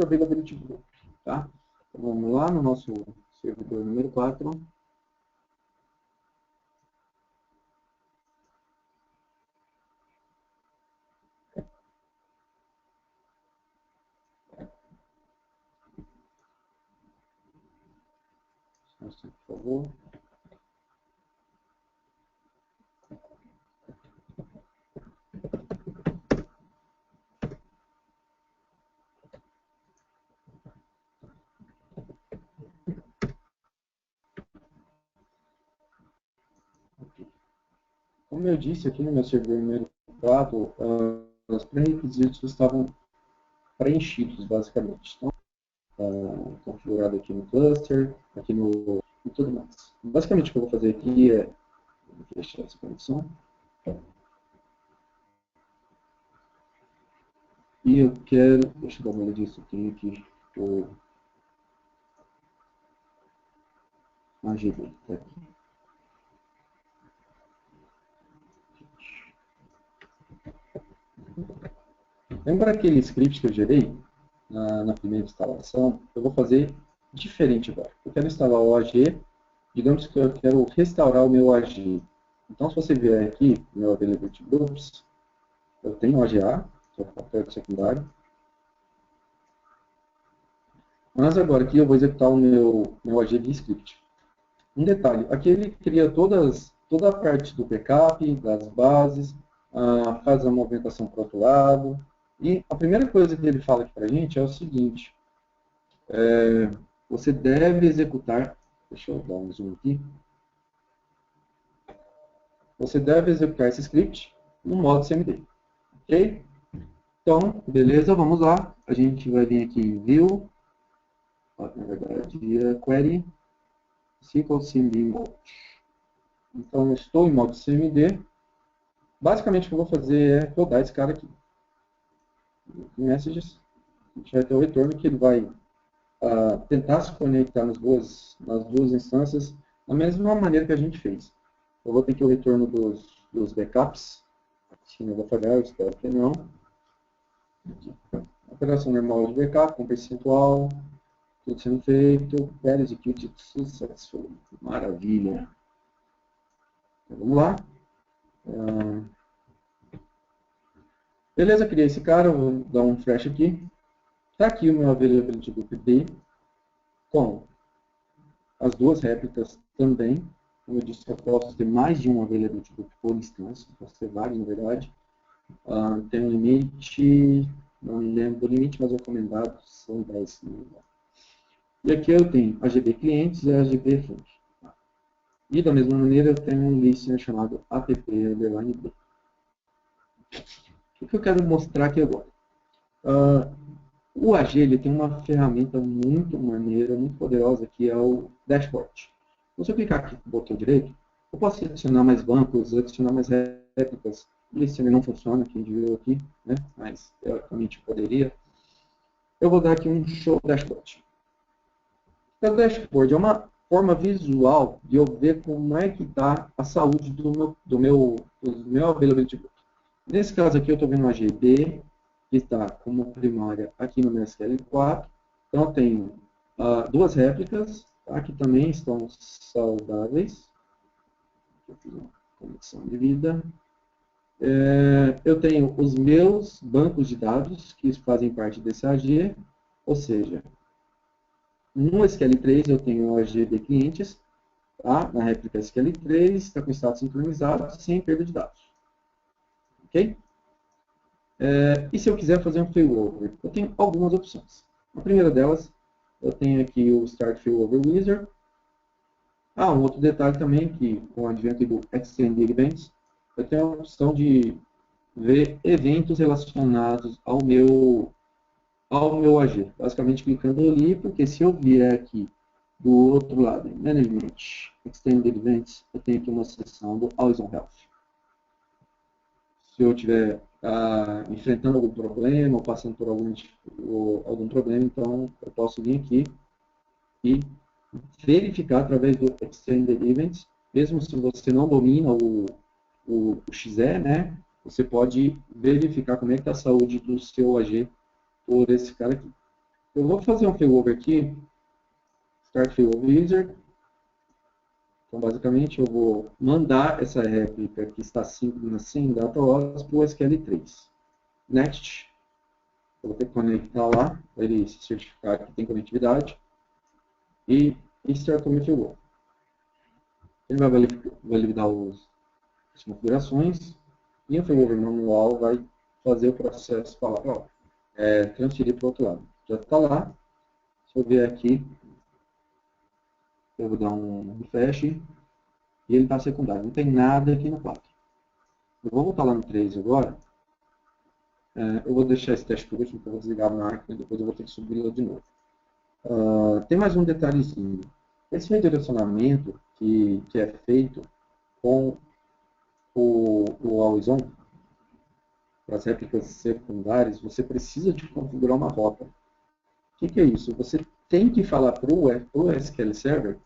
Availability Group. Tá? Então, vamos lá no nosso servidor número 4. Por favor. Como eu disse aqui no meu servidor número 4, os pré-requisitos estavam preenchidos, basicamente. Então, configurado aqui no cluster, aqui no e tudo mais. Basicamente, o que eu vou fazer aqui é fechar essa conexão. E eu quero, deixa eu dar uma olhada disso, tem aqui o AGB. Tá aqui. Lembra aquele script que eu gerei na primeira instalação? Eu vou fazer diferente agora. Eu quero instalar o AG, digamos que eu quero restaurar o meu AG. Então, se você vier aqui, meu Availability Groups, eu tenho o AGA, que é o papel secundário. Mas agora aqui eu vou executar o meu AG via script. Um detalhe, aqui ele cria toda a parte do backup, das bases, faz a movimentação para o outro lado. E a primeira coisa que ele fala aqui para a gente é o seguinte, você deve executar, deixa eu dar um zoom aqui, você deve executar esse script no modo CMD, ok? Então, beleza, vamos lá, a gente vai vir aqui em View, na verdade, Query, SQL CMD Mode. Então, eu estou em modo CMD, basicamente o que eu vou fazer é rodar esse cara aqui. Messages, a gente vai ter o retorno que ele vai tentar se conectar nas duas instâncias da mesma maneira que a gente fez. Eu vou ter aqui o retorno dos backups. Se não vou falhar, eu espero que não. Aqui. Operação normal de backup, com percentual, tudo sendo feito, query execute successful. Maravilha. Então, vamos lá. Beleza, criei esse cara, vou dar um refresh aqui. Está aqui o meu Availability Group D, com as duas réplicas também. Como eu disse, eu posso ter mais de um Availability Group por instância, posso ter vários, na verdade. Tem um limite, não me lembro do limite, mas o recomendado são 10. E aqui eu tenho AGB clientes e AGB front. E da mesma maneira eu tenho um listener chamado app_b. O que eu quero mostrar aqui agora? O AG ele tem uma ferramenta muito maneira, muito poderosa, que é o dashboard. Então, se eu clicar aqui no botão direito, eu posso adicionar mais bancos, adicionar mais réplicas. Esse não funciona, quem viu aqui, né? Mas teoricamente poderia. Eu vou dar aqui um show dashboard. O dashboard é uma forma visual de eu ver como é que está a saúde do meu availability book. Nesse caso aqui eu estou vendo uma GB, que está como primária aqui no meu SQL4. Então eu tenho duas réplicas, tá, que também estão saudáveis. Eu fiz uma conexão de vida. Eu tenho os meus bancos de dados, que fazem parte desse AG, ou seja, no SQL3 eu tenho o AG de clientes, tá? Na réplica SQL3, está com status sincronizado, sem perda de dados. Ok? E se eu quiser fazer um failover? Eu tenho algumas opções. A primeira delas, eu tenho aqui o Start Failover Wizard. Um outro detalhe também, que com o advento do Extended Events, eu tenho a opção de ver eventos relacionados ao meu AG. Basicamente clicando ali, porque se eu vier aqui do outro lado, em Management, Extended Events, eu tenho aqui uma seção do Always on Health. Se eu estiver enfrentando algum problema ou passando por algum problema, então eu posso vir aqui e verificar através do Extended Events, mesmo se você não domina o XE, né, você pode verificar como é que está a saúde do seu AG por esse cara aqui. Eu vou fazer um failover aqui, Start Failover Wizard. Então, basicamente, eu vou mandar essa réplica que está síncrona sem data loss para o SQL3. Next. Eu vou ter que conectar lá, para ele se certificar que tem conectividade. E Start Commit Failover. Ele vai validar as configurações. E o failover manual vai fazer o processo falar, transferir para o outro lado. Já está lá. Se eu vier aqui, eu vou dar um refresh e ele está secundário. Não tem nada aqui no 4. Eu vou voltar lá no 3 agora. Eu vou deixar esse teste por último, porque eu vou desligar a máquina e depois eu vou ter que subir-la de novo. Tem mais um detalhezinho. Esse redirecionamento que é feito com o Always On, para as réplicas secundárias, você precisa de configurar uma rota. O que é isso? Você tem que falar para o SQL Server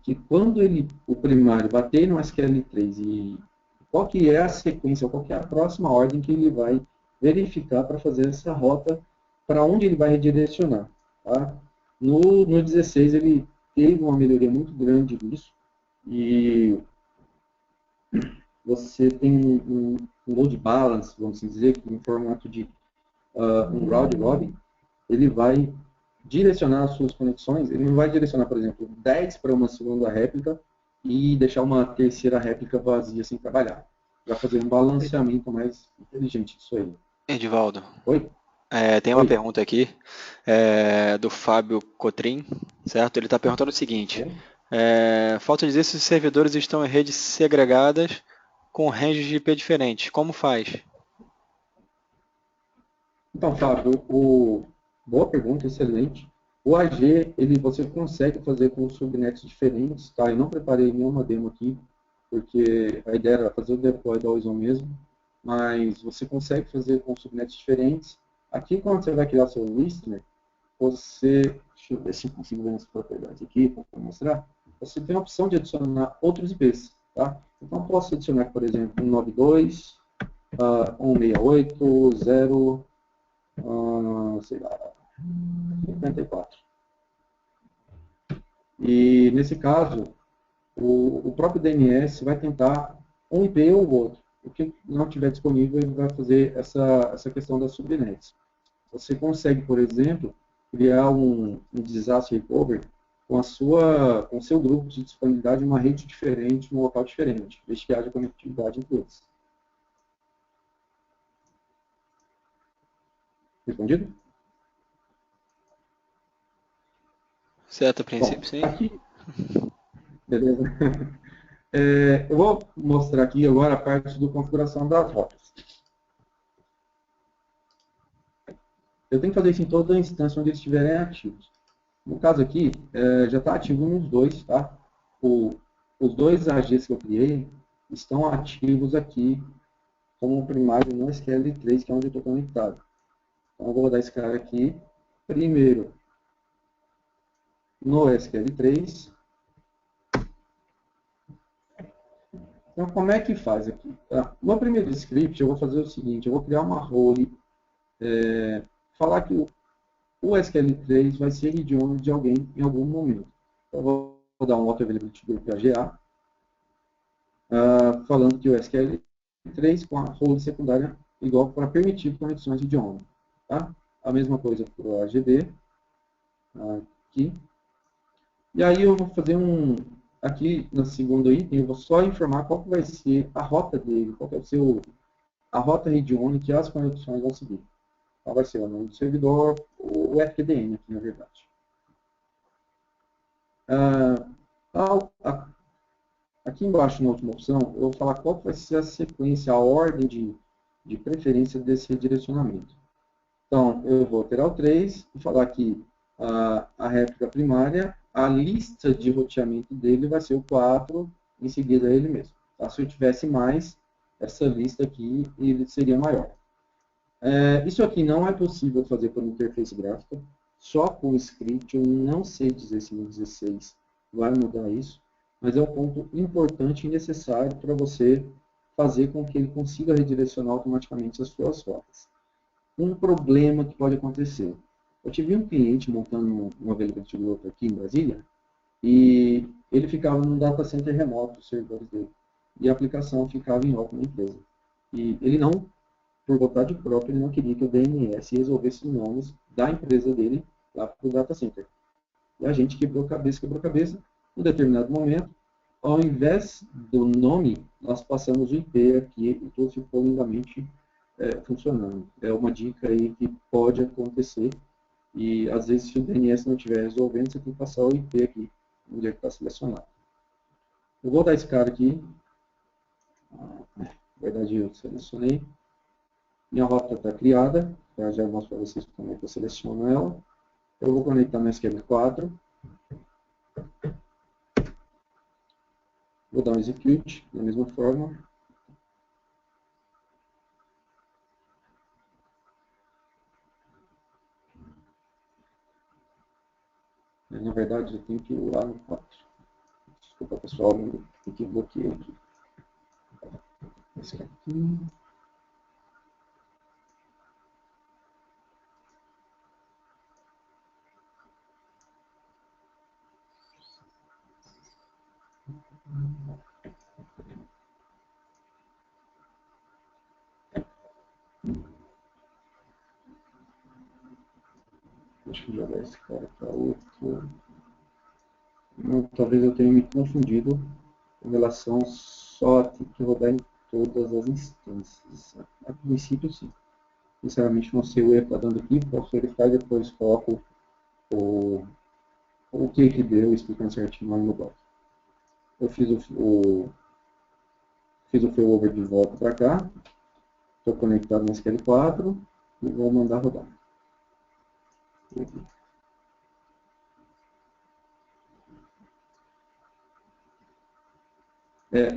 que quando o primário bater no SQL3 e qual que é a sequência, qual que é a próxima ordem que ele vai verificar para fazer essa rota, para onde ele vai redirecionar. Tá? No 16 ele teve uma melhoria muito grande nisso e você tem um load balance, vamos dizer, em formato de um round robin, ele vai direcionar as suas conexões, ele não vai direcionar, por exemplo, 10 para uma segunda réplica e deixar uma terceira réplica vazia sem trabalhar. Vai fazer um balanceamento mais inteligente disso aí. Edivaldo, Oi? tem uma pergunta aqui do Fábio Cotrim, certo? Ele está perguntando o seguinte, falta dizer se os servidores estão em redes segregadas com ranges de IP diferentes, como faz? Então, Fábio, boa pergunta, excelente. O AG, você consegue fazer com subnets diferentes, tá? Eu não preparei nenhuma demo aqui, porque a ideia era fazer o deploy do Always On mesmo, mas você consegue fazer com subnets diferentes. Aqui, quando você vai criar seu listener, deixa eu ver se eu consigo ver as propriedades aqui para mostrar, você tem a opção de adicionar outros IPs, tá? Então, eu posso adicionar, por exemplo, 192, 168, 0, sei lá, 54. E nesse caso, o próprio DNS vai tentar um IP ou outro. O que não tiver disponível, ele vai fazer essa questão das subnets. Você consegue, por exemplo, criar um disaster recovery com o seu grupo de disponibilidade em uma rede diferente, num local diferente, desde que haja conectividade entre eles. Respondido? Certo, a princípio, Bom, sim. aqui, beleza. Eu vou mostrar aqui agora a parte da configuração das rotas. Eu tenho que fazer isso em toda a instância onde eles estiverem ativos. No caso aqui, já está ativo nos dois, tá? os dois AGs que eu criei estão ativos aqui como primário no SQL3, que é onde eu estou conectado. Então, eu vou rodar esse cara aqui primeiro no SQL3. Então, como é que faz aqui? Tá? No primeiro script, eu vou fazer o seguinte, eu vou criar uma role, falar que o SQL3 vai ser idioma de alguém em algum momento. Então, eu vou dar um auto availability group AGA, falando que o SQL3 com a role secundária igual para permitir conexões de idioma. Tá? A mesma coisa para o AGB, aqui. E aí eu vou fazer aqui no segundo item, eu vou só informar qual que vai ser a rota dele, qual que vai ser a rota read-only que as conexões vão seguir. Então vai ser o nome do servidor, o FQDN aqui, na verdade. Aqui embaixo, na última opção, eu vou falar qual que vai ser a sequência, a ordem de preferência desse redirecionamento. Então, eu vou alterar o 3 e falar que a réplica primária, a lista de roteamento dele vai ser o 4, em seguida ele mesmo. Tá? Se eu tivesse mais, essa lista aqui ele seria maior. Isso aqui não é possível fazer por interface gráfica, só com o script. Eu não sei dizer se no 16 vai mudar isso, mas é um ponto importante e necessário para você fazer com que ele consiga redirecionar automaticamente as suas rotas. Um problema que pode acontecer. Eu tive um cliente montando uma availability group aqui em Brasília e ele ficava num data center remoto, os servidores dele, e a aplicação ficava em loco na empresa. E ele não, por vontade própria, ele não queria que o DNS resolvesse os nomes da empresa dele lá para o data center. E a gente quebrou cabeça, em um determinado momento, ao invés do nome, nós passamos o IP aqui e tudo ficou lindamente funcionando. É uma dica aí que pode acontecer e às vezes se o DNS não estiver resolvendo, você tem que passar o IP aqui, onde é que está selecionado. Eu vou dar esse cara aqui, na verdade eu selecionei, minha rota está criada, já mostro para vocês como é que eu seleciono ela. Eu vou conectar no SQL4, vou dar um execute da mesma forma. Na verdade, eu tenho que ir lá no 4. Desculpa, pessoal, me equivoquei aqui. Esse aqui. Deixa eu jogar esse cara para outro. Talvez eu tenha me confundido em relação só a ter que rodar em todas as instâncias. A princípio, sim. Sinceramente, não sei o erro que está dando aqui. Posso verificar e depois coloco o que deu, explicando certinho lá no blog. Eu fiz o failover de volta para cá. Estou conectado no SQL4 e vou mandar rodar.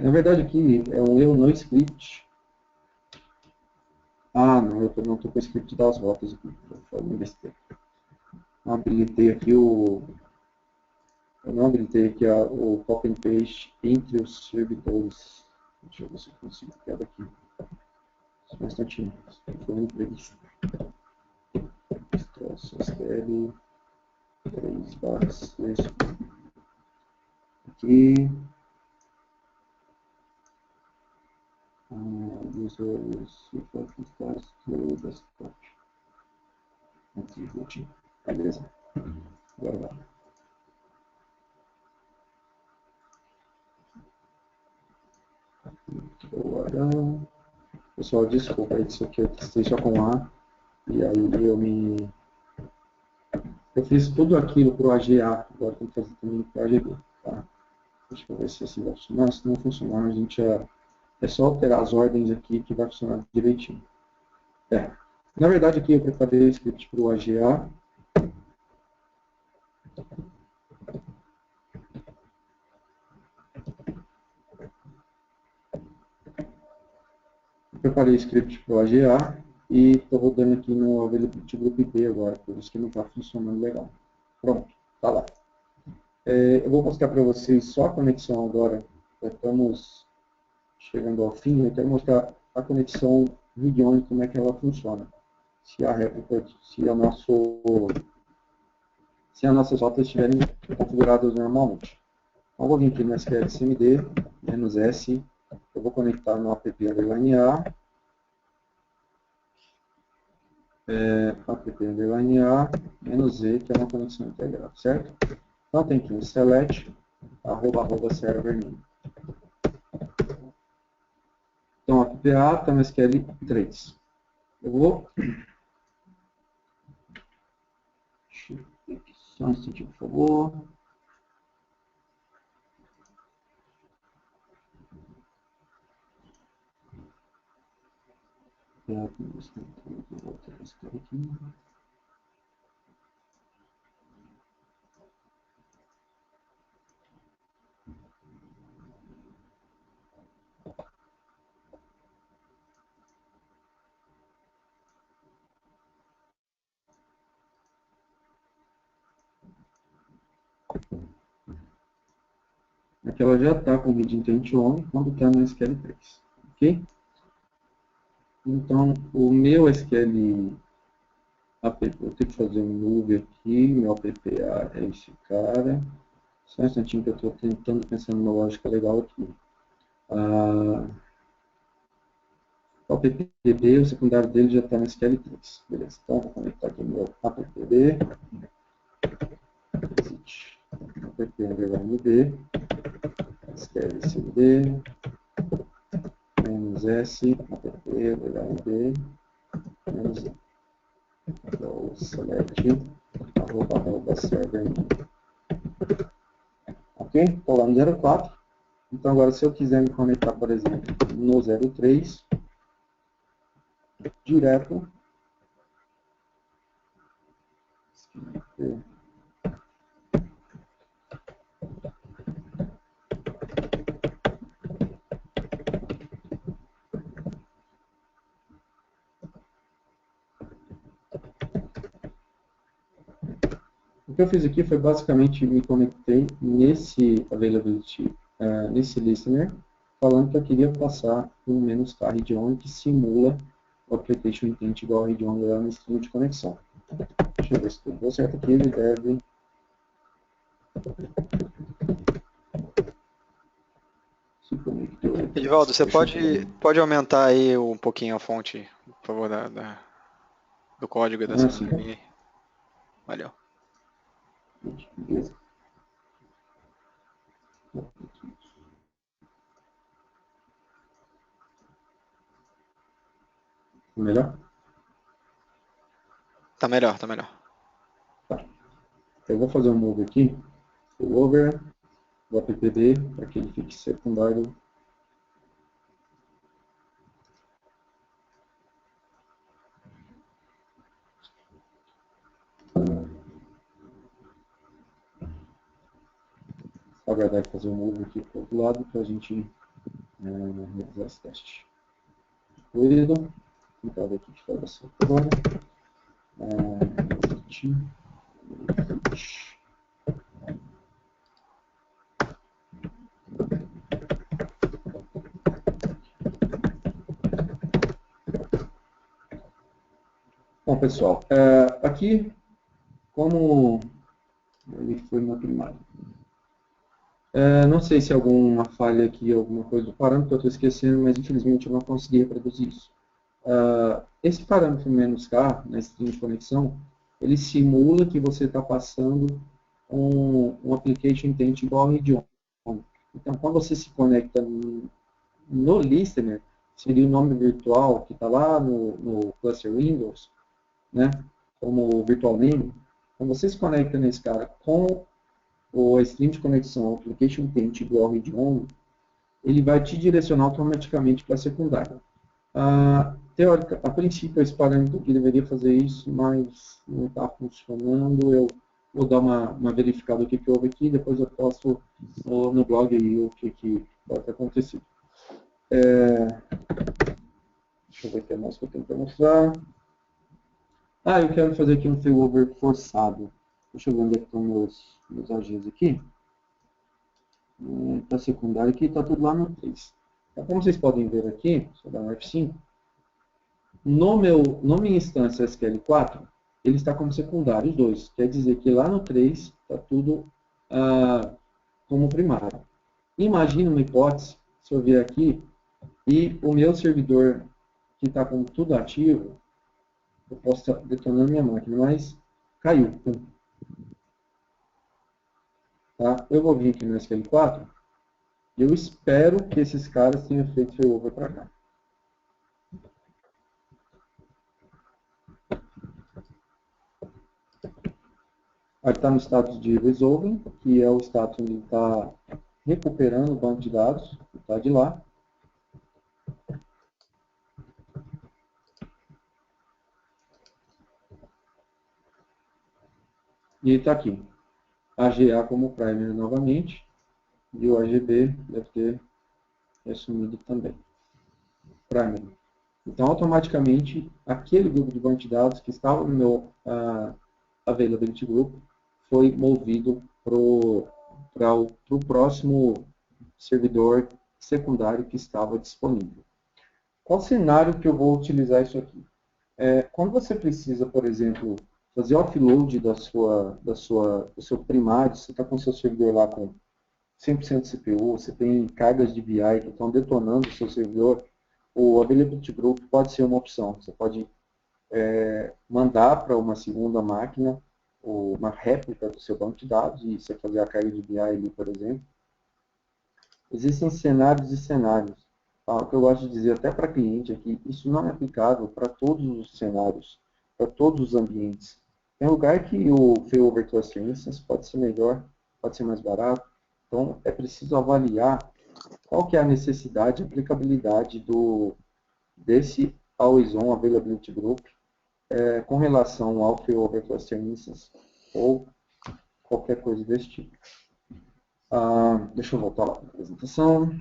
Na verdade, aqui é um erro no script. Não, eu não estou com o script das rotas aqui. Estou falando besteira. Eu não habilitei aqui o copy and paste entre os servidores. Deixa eu ver se eu consigo pegar daqui. Só um instantinho. Estou indo preguiça. SQL 3/6 aqui. Users to desktop. Aqui, beleza. Agora vai. Pessoal, desculpa aí, isso aqui eu testei só com A. E aí eu fiz tudo aquilo para o AGA, agora tem que fazer também para o AGB. Tá? Deixa eu ver se assim vai funcionar. Se não funcionar, a gente é só alterar as ordens aqui que vai funcionar direitinho. Na verdade, aqui eu preparei o script para o AGA. preparei o script para o AGA e estou rodando aqui no Availability Group IP agora, por isso que não está funcionando legal. Pronto, está lá. Eu vou mostrar para vocês só a conexão agora. Já estamos chegando ao fim. Eu quero mostrar a conexão read-only, como é que ela funciona. Se as nossas rotas estiverem configuradas normalmente. Então, vou vir aqui no SQL CMD, "-s", eu vou conectar no app_a, app_a, -z, que é uma conexão integrada, certo? Então, tem aqui um select, @server name. Então, app_a está no SQL 3. Eu vou... Só um instantinho, por favor. Aqui ela já está com o read intent on quando está no SQL 3. Ok? Então, o meu SQL app, eu tenho que fazer um move aqui, meu app_a é esse cara. Só um instantinho que eu estou tentando pensar numa lógica legal aqui. O appb, o secundário dele já está no SQL 3. Beleza, então vou conectar aqui meu appb. app_b, SQL cd, -s, app_b, -z. Então, select, @server. Ok? Estou lá no 04. Então, agora, se eu quiser me conectar, por exemplo, no 03, direto, o que eu fiz aqui foi basicamente me conectei nesse availability, nesse listener, falando que eu queria passar um "-k read-only que simula o application intent igual a read-only lá no estilo de conexão. Deixa eu ver se tudo deu certo aqui, ele deve... se conectou. Edivaldo, você pode aumentar aí um pouquinho a fonte, por favor, do código dessa linha aí? Valeu. Beleza. Melhor? Tá melhor, tá melhor. Tá. Eu vou fazer um move aqui, o over, o appd, para que ele fique secundário. Vou aguardar fazer um move aqui para o outro lado para a gente realizar esse teste. Concluído. Então, aqui de fora agora. Bom, pessoal, aqui, como ele foi na primária, não sei se alguma falha aqui, alguma coisa do parâmetro, eu estou esquecendo, mas infelizmente eu não consegui reproduzir isso. Esse parâmetro "-k", na string de conexão, ele simula que você está passando um application intent igual ao read-only. Então, quando você se conecta no listener, seria o nome virtual que está lá no cluster Windows, né, como virtual name. Quando você se conecta nesse cara com o string de conexão application intent igual ao read-only, ele vai te direcionar automaticamente para a secundária. Teórica, a princípio, esse parâmetro aqui deveria fazer isso, mas não está funcionando. Eu vou dar uma verificada do que houve aqui, depois eu posto no blog aí o que pode ter acontecido. Deixa eu ver o que mais que eu tenho para mostrar. Eu quero fazer aqui um failover forçado. Deixa eu ver onde é que estão meus AGs aqui. Está secundário aqui, está tudo lá no 3. Então, como vocês podem ver aqui, deixa eu dar um F5. No minha instância SQL4, ele está como secundário, os dois. Quer dizer que lá no 3 está tudo como primário. Imagina uma hipótese, se eu vier aqui, e o meu servidor, que está com tudo ativo, eu posso estar detonando minha máquina, mas caiu. Tá? Eu vou vir aqui no SQL4, e eu espero que esses caras tenham feito failover para cá. Aí está no status de resolving, que é o status onde ele está recuperando o banco de dados, está de lá. E está aqui. AGA como primer novamente, e o AGB deve ter assumido também. Primer. Então, automaticamente, aquele grupo de banco de dados que estava no meu Availability Group foi movido para o próximo servidor secundário que estava disponível. Qual cenário que eu vou utilizar isso aqui? Quando você precisa, por exemplo, fazer offload do seu primário, você está com o seu servidor lá com 100% de CPU, você tem cargas de BI que estão detonando o seu servidor, o Availability Group pode ser uma opção. Você pode mandar para uma segunda máquina uma réplica do seu banco de dados e você fazer a carga de BI ali, por exemplo. Existem cenários e cenários. O que eu gosto de dizer até para cliente aqui, isso não é aplicável para todos os cenários, para todos os ambientes. Tem lugar que o failover cluster instance pode ser melhor, pode ser mais barato. Então, é preciso avaliar qual que é a necessidade e aplicabilidade desse Always On Availability Group com relação ao failover cluster instance ou qualquer coisa desse tipo. Deixa eu voltar lá para a apresentação.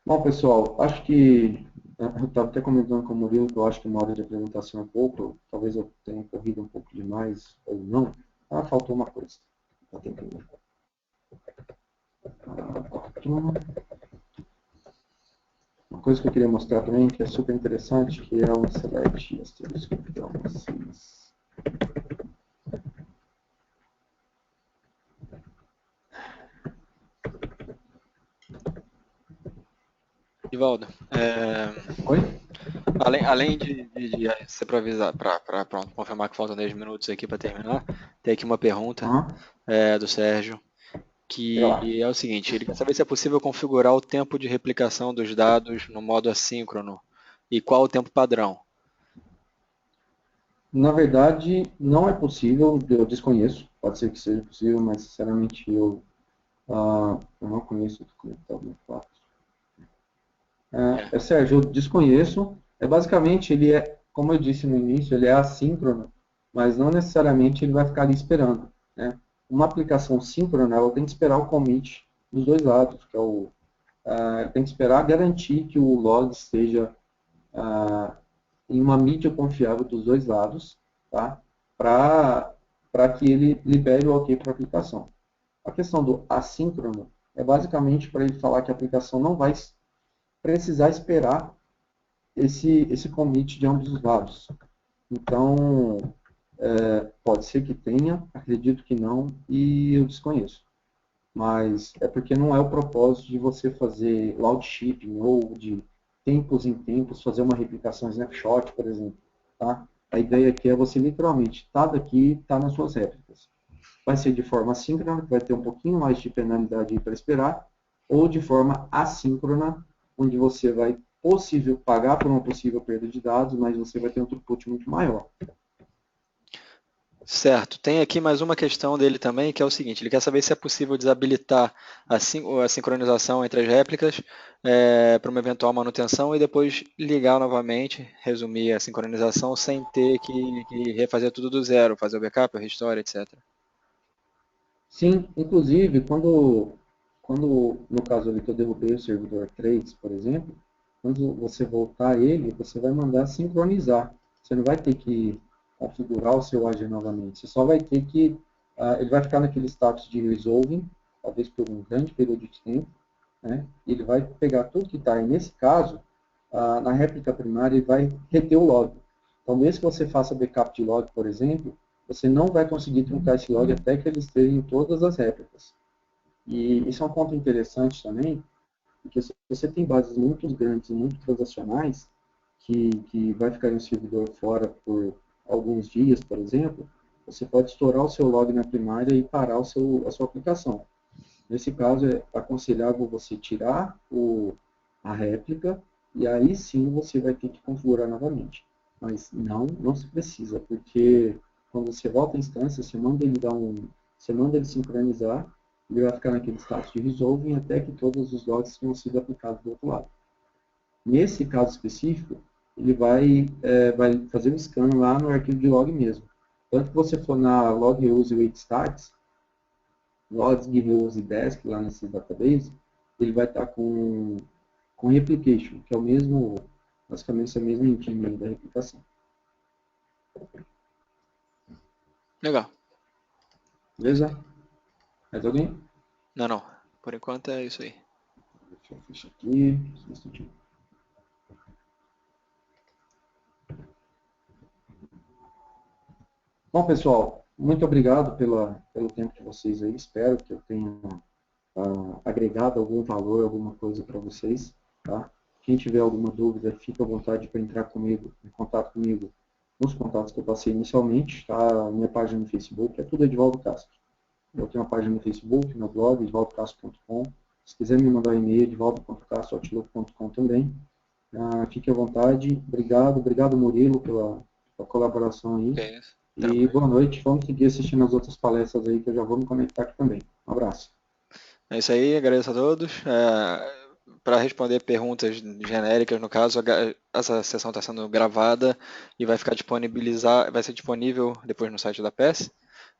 Bom, pessoal, acho que eu estava até comentando com o Murilo que eu acho que uma hora de apresentação é pouco, talvez eu tenha corrido um pouco demais ou não. Faltou uma coisa. Uma coisa que eu queria mostrar também, que é super interessante, que é o select asterisco. Então, Ivaldo, Oi? além de ser para avisar, para confirmar que faltam 10 minutos aqui para terminar, tem aqui uma pergunta do Sérgio, que é o seguinte: ele quer saber se é possível configurar o tempo de replicação dos dados no modo assíncrono e qual o tempo padrão. Na verdade, não é possível, eu desconheço, pode ser que seja possível, mas sinceramente eu não conheço o conectado. Sérgio, eu desconheço. Basicamente, ele como eu disse no início, ele é assíncrono, mas não necessariamente ele vai ficar ali esperando. Né? Uma aplicação síncrona, ela tem que esperar o commit dos dois lados, que é tem que esperar garantir que o log esteja em uma mídia confiável dos dois lados, tá? Para que ele libere o OK para a aplicação. A questão do assíncrono é basicamente para ele falar que a aplicação não vai precisar esperar esse commit de ambos os lados. Então, pode ser que tenha, acredito que não, e eu desconheço. Mas é porque não é o propósito de você fazer load shipping ou de tempos em tempos fazer uma replicação snapshot, por exemplo. Tá? A ideia aqui é você literalmente estar daqui, estar nas suas réplicas. Vai ser de forma síncrona, vai ter um pouquinho mais de penalidade para esperar, ou de forma assíncrona, onde você vai pagar por uma possível perda de dados, mas você vai ter um throughput muito maior. Certo. Tem aqui mais uma questão dele também, que é o seguinte: ele quer saber se é possível desabilitar a sincronização entre as réplicas para uma eventual manutenção e depois ligar novamente, resumir a sincronização sem ter que refazer tudo do zero, fazer o backup, o restore, etc. Sim, inclusive, quando no caso ali que eu derrubei o servidor 3, por exemplo, quando você voltar ele, você vai mandar sincronizar. Você não vai ter que configurar o seu AG novamente. Você só vai ter que, ele vai ficar naquele status de resolving, talvez por um grande período de tempo, né? E ele vai pegar tudo que está aí. Nesse caso, na réplica primária, ele vai reter o log. Então, mesmo que você faça backup de log, por exemplo, você não vai conseguir truncar esse log até que ele esteja em todas as réplicas. E isso é um ponto interessante também, porque se você tem bases muito grandes e muito transacionais, que vai ficar em um servidor fora por alguns dias, por exemplo, você pode estourar o seu log na primária e parar a sua aplicação. Nesse caso, é aconselhável você tirar a réplica e aí sim você vai ter que configurar novamente. Mas não se precisa, porque quando você volta à instância, você manda ele sincronizar, ele vai ficar naquele status de resolving até que todos os logs tenham sido aplicados do outro lado. Nesse caso específico, ele vai fazer um scan lá no arquivo de log mesmo. Tanto que você for na log reuse wait stats, logs de reuse desk lá nesse database, ele vai estar com replication, que é o mesmo, basicamente a mesma engine da replicação. Legal. Beleza? Mais alguém? Não. Por enquanto é isso aí. Deixa eu fechar aqui. Só um instantinho. Bom, pessoal, muito obrigado pelo tempo de vocês aí. Espero que eu tenha agregado algum valor, alguma coisa para vocês. Tá? Quem tiver alguma dúvida, fique à vontade para entrar em contato comigo nos contatos que eu passei inicialmente. Tá? Minha página no Facebook é tudo Edivaldo Castro. Eu tenho uma página no Facebook, meu blog, edvaldocastro.com. Se quiser me mandar um e-mail, edvaldo.castro.outlook.com também. Fique à vontade. Obrigado Murilo, pela colaboração aí. Que é isso. E boa noite. Vamos seguir assistindo as outras palestras aí, que eu já vou me conectar aqui também. Um abraço. É isso aí, agradeço a todos. Para responder perguntas genéricas, no caso, essa sessão está sendo gravada e vai ser disponível depois no site da PES,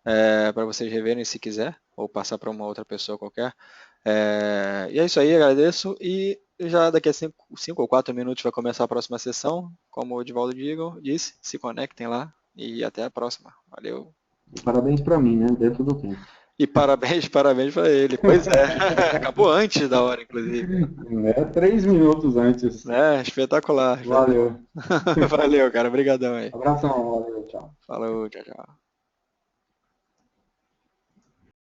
para vocês reverem se quiser, ou passar para uma outra pessoa qualquer. E é isso aí, agradeço. E já daqui a 5 ou 4 minutos vai começar a próxima sessão. Como o Edivaldo disse, se conectem lá e até a próxima. Valeu. E parabéns para mim, né? Dentro do tempo. E parabéns para ele. Pois é, acabou antes da hora, inclusive. 3 minutos antes. Espetacular. Valeu. Valeu, cara. Obrigadão aí. Abração, valeu, tchau. Falou, tchau, tchau.